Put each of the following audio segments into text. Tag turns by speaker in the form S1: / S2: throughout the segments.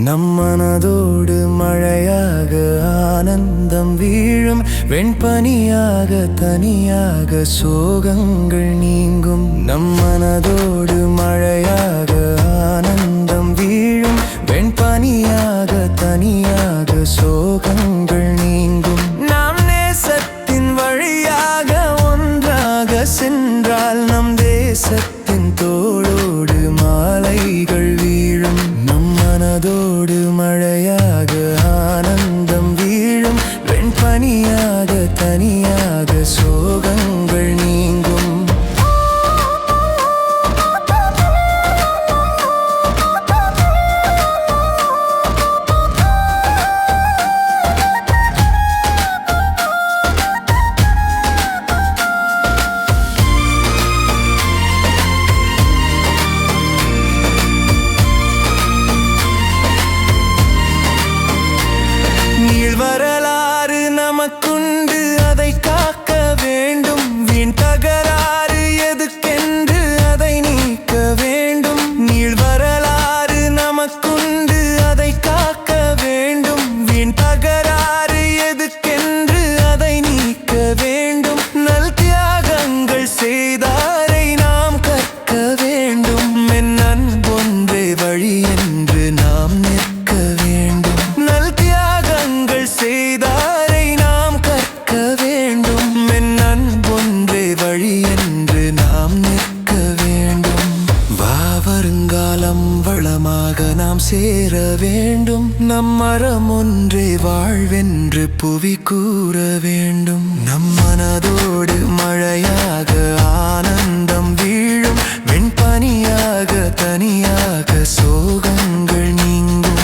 S1: நம் மனதோடு மழையாக ஆனந்தம் வீழும், வெண்பனியாக தனியாக சோகங்கள் நீங்கும். நம் மனதோடு மழையாக ஆனந்தம் வீழும், வெண்பனியாக தனியாக சோகங்கள் நீங்கும். நாம் நேசத்தின் வழியாக ஒன்றாக சென்றால் நம் தேசத்தின் தோளோடு மாலைகள் வீழும். நம் மனதோடு மழையாக ஆனந்தம் வீழும், வெண்பனியாக தனியாக சோகங்கள் நீங்கும். வரலாறு நமக்குண்டு, அதை காக்க வேண்டும். வீண் தகராறு எதுக்கென்று அதை நீக்க வேண்டும். நீள் வரலாறு நமக்குண்டு, அதை காக்க வேண்டும். வீண் தகராறு எதுக்கென்று அதை நீக்க வேண்டும். நல் தியாகங்கள் செய்தாரை நாம் கற்க வேண்டும். என் அன்பொன்றே வழி என்று நாம் நிற்க வேண்டும். நல் தியாகங்கள் செய்தாரை நாம் கற்க வேண்டும். என் அன்பொன்றே வழி என்று நாம் நிற்க வேண்டும். வா வருங்காலம் வளமாக நாம் சேர வேண்டும். நம் மரம் ஒன்றே வாழ்வென்று புவி கூற வேண்டும். நம் மனதோடு மழையாக ஆனந்தம் வீழும், வெண்பனியாக தனியாக சோகங்கள் நீங்கும்.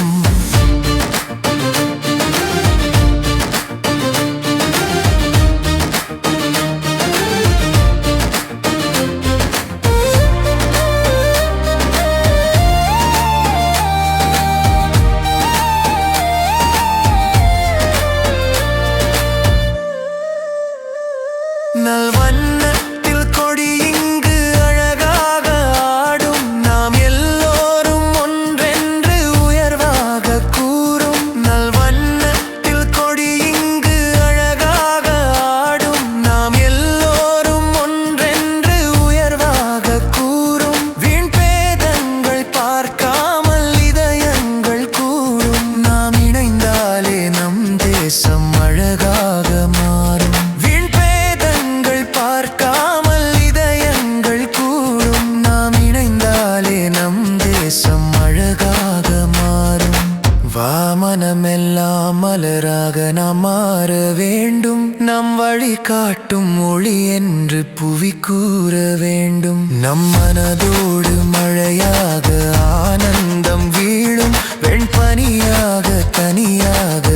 S1: நல் வண்ணத்தில் கொடி இங்கு அழகாக ஆடும். நாம் எல்லோரும் ஒன்றென்று உயர்வாக கூறும். நல் வண்ணத்தில் கொடி இங்கு அழகாக ஆடும். நாம் எல்லோரும் ஒன்றென்று உயர்வாக கூறும். வீண் பேதங்கள் பார்க்காமல் இதயங்கள் கூறும். நாம் இணைந்தாலே நம் தேசம் அழகாக மாறும். பார்க்காமல் இதயங்கள் கூறும். நாம் இணைந்தாலே நம் தேசம் அழகாக மாறும். வாமனமெல்லாம் மலராக நாம் மாற வேண்டும். நம் வழி காட்டும் ஒளி என்று புவி கூற வேண்டும். நம் மனதோடு மழையாக ஆனந்தம் வீழும், வெண்பனியாக தனியாக